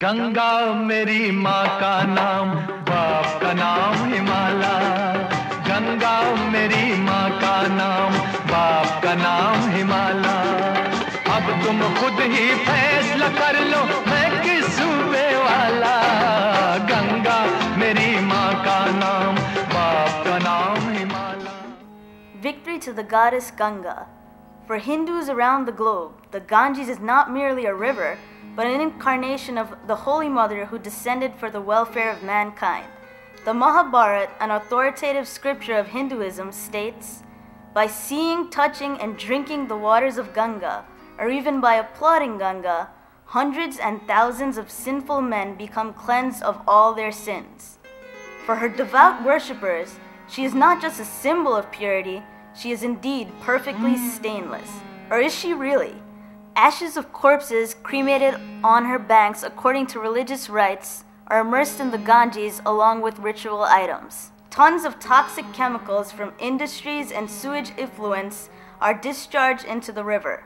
गंगा मेरी माँ का नाम, बाप का नाम हिमालय। गंगा मेरी माँ का नाम, बाप का नाम हिमालय। अब तुम खुद ही फैसला कर लो, मैं किस सूबे वाला। गंगा मेरी माँ का नाम, बाप का नाम Himalaya. Victory to the goddess Ganga. For Hindus around the globe, the Ganges is not merely a river, but an incarnation of the Holy Mother who descended for the welfare of mankind. The Mahabharata, an authoritative scripture of Hinduism, states, "By seeing, touching, and drinking the waters of Ganga, or even by applauding Ganga, hundreds and thousands of sinful men become cleansed of all their sins." For her devout worshippers, she is not just a symbol of purity, she is indeed perfectly stainless. Or is she really? Ashes of corpses cremated on her banks according to religious rites are immersed in the Ganges along with ritual items. Tons of toxic chemicals from industries and sewage effluents are discharged into the river.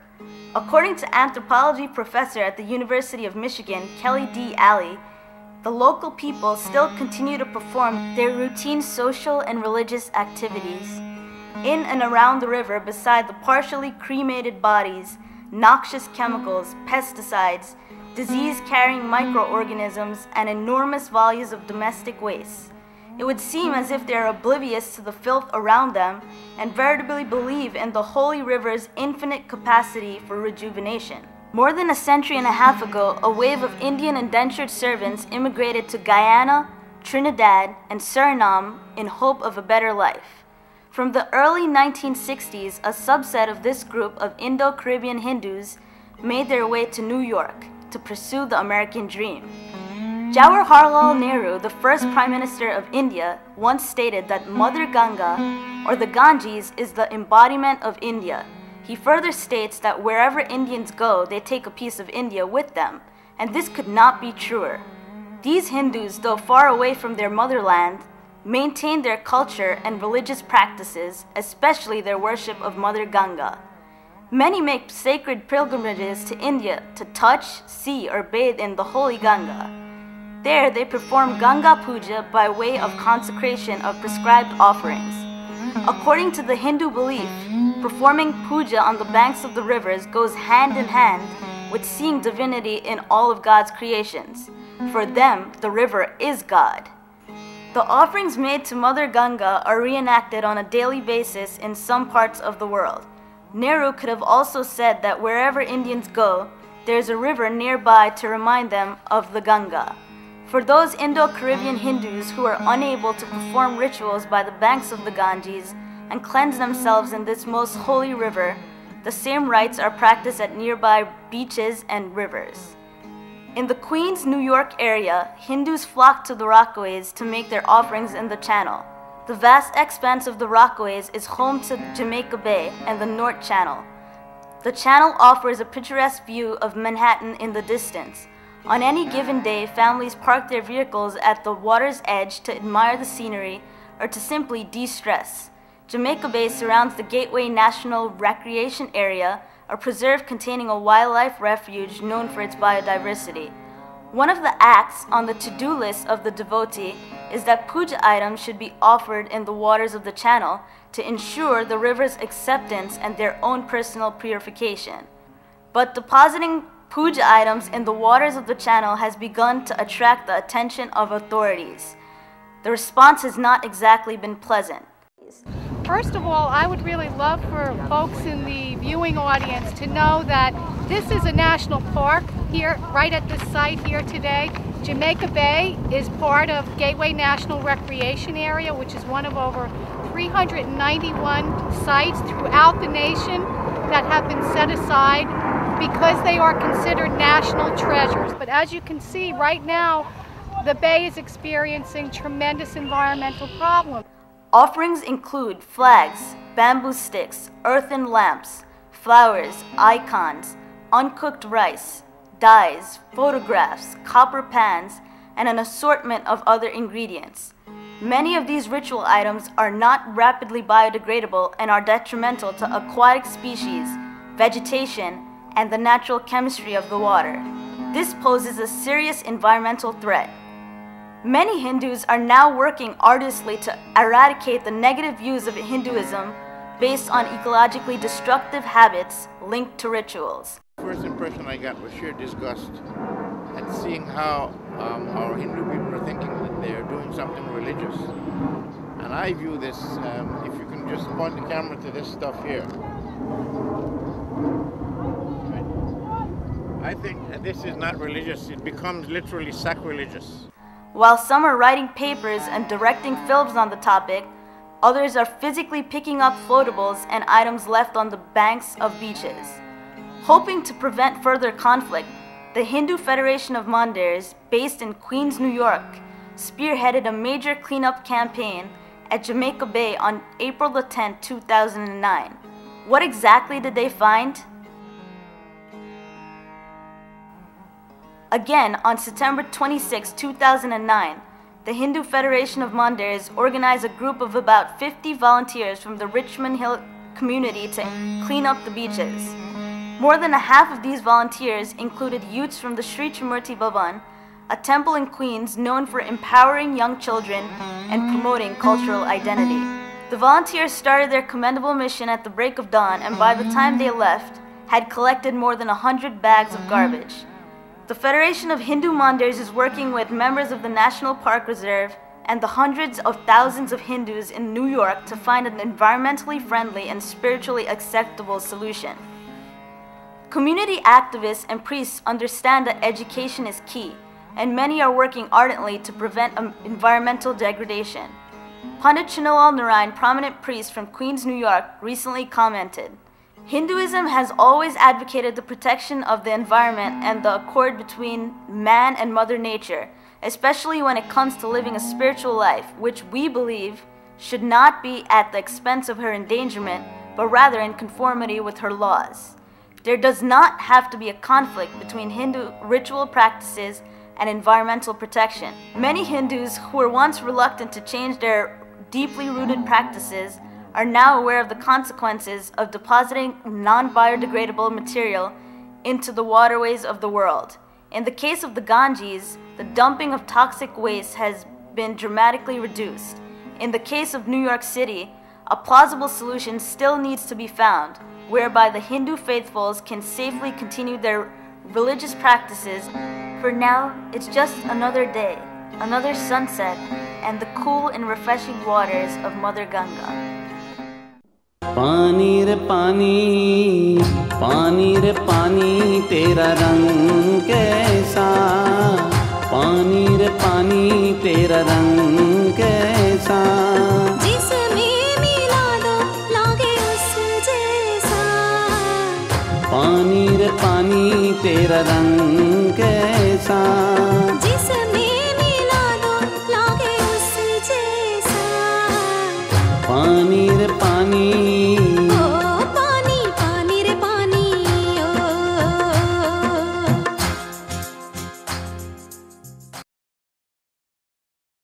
According to anthropology professor at the University of Michigan, Kelly D. Alley, the local people still continue to perform their routine social and religious activities. In and around the river, beside the partially cremated bodies, noxious chemicals, pesticides, disease-carrying microorganisms, and enormous volumes of domestic waste. It would seem as if they are oblivious to the filth around them and veritably believe in the holy river's infinite capacity for rejuvenation. More than a century and a half ago, a wave of Indian indentured servants immigrated to Guyana, Trinidad, and Suriname in hope of a better life. From the early 1960s, a subset of this group of Indo-Caribbean Hindus made their way to New York to pursue the American dream. Jawaharlal Nehru, the first Prime Minister of India, once stated that Mother Ganga, or the Ganges, is the embodiment of India. He further states that wherever Indians go, they take a piece of India with them, and this could not be truer. These Hindus, though far away from their motherland, maintain their culture and religious practices, especially their worship of Mother Ganga. Many make sacred pilgrimages to India to touch, see, or bathe in the holy Ganga. There they perform Ganga Puja by way of consecration of prescribed offerings. According to the Hindu belief, performing puja on the banks of the rivers goes hand in hand with seeing divinity in all of God's creations. For them, the river is God. The offerings made to Mother Ganga are reenacted on a daily basis in some parts of the world. Nehru could have also said that wherever Indians go, there is a river nearby to remind them of the Ganga. For those Indo-Caribbean Hindus who are unable to perform rituals by the banks of the Ganges and cleanse themselves in this most holy river, the same rites are practiced at nearby beaches and rivers. In the Queens, New York area, Hindus flock to the Rockaways to make their offerings in the channel. The vast expanse of the Rockaways is home to Jamaica Bay and the North Channel. The channel offers a picturesque view of Manhattan in the distance. On any given day, families park their vehicles at the water's edge to admire the scenery or to simply de-stress. Jamaica Bay surrounds the Gateway National Recreation Area, a preserve containing a wildlife refuge known for its biodiversity. One of the acts on the to-do list of the devotee is that puja items should be offered in the waters of the channel to ensure the river's acceptance and their own personal purification. But depositing puja items in the waters of the channel has begun to attract the attention of authorities. The response has not exactly been pleasant. First of all, I would really love for folks in the viewing audience to know that this is a national park here, right at this site here today. Jamaica Bay is part of Gateway National Recreation Area, which is one of over 391 sites throughout the nation that have been set aside because they are considered national treasures. But as you can see right now, the bay is experiencing tremendous environmental problems. Offerings include flags, bamboo sticks, earthen lamps, flowers, icons, uncooked rice, dyes, photographs, copper pans, and an assortment of other ingredients. Many of these ritual items are not rapidly biodegradable and are detrimental to aquatic species, vegetation, and the natural chemistry of the water. This poses a serious environmental threat. Many Hindus are now working arduously to eradicate the negative views of Hinduism based on ecologically destructive habits linked to rituals. First impression I got was sheer disgust at seeing how our Hindu people are thinking that they are doing something religious. And I view this, if you can just point the camera to this stuff here. I think that this is not religious, it becomes literally sacrilegious. While some are writing papers and directing films on the topic, others are physically picking up floatables and items left on the banks of beaches. Hoping to prevent further conflict, the Hindu Federation of Mandirs, based in Queens, New York, spearheaded a major cleanup campaign at Jamaica Bay on April 10, 2009. What exactly did they find? Again, on September 26, 2009, the Hindu Federation of Mandirs organized a group of about 50 volunteers from the Richmond Hill community to clean up the beaches. More than a half of these volunteers included youths from the Sri Trimurti Bhavan, a temple in Queens known for empowering young children and promoting cultural identity. The volunteers started their commendable mission at the break of dawn, and by the time they left, had collected more than 100 bags of garbage. The Federation of Hindu Mandirs is working with members of the National Park Reserve and the hundreds of thousands of Hindus in New York to find an environmentally friendly and spiritually acceptable solution. Community activists and priests understand that education is key, and many are working ardently to prevent environmental degradation. Pandit Chinowal Narayan, prominent priest from Queens, New York, recently commented, "Hinduism has always advocated the protection of the environment and the accord between man and Mother Nature, especially when it comes to living a spiritual life, which we believe should not be at the expense of her endangerment, but rather in conformity with her laws. There does not have to be a conflict between Hindu ritual practices and environmental protection." Many Hindus who were once reluctant to change their deeply rooted practices are now aware of the consequences of depositing non-biodegradable material into the waterways of the world. In the case of the Ganges, the dumping of toxic waste has been dramatically reduced. In the case of New York City, a plausible solution still needs to be found, whereby the Hindu faithfuls can safely continue their religious practices. For now, it's just another day, another sunset, and the cool and refreshing waters of Mother Ganga. पानी रे पानी तेरा रंग कैसा, पानी रे पानी तेरा रंग कैसा, जिसमें मिला दो लागे उस जैसा, पानी रे पानी तेरा रंग कैसा।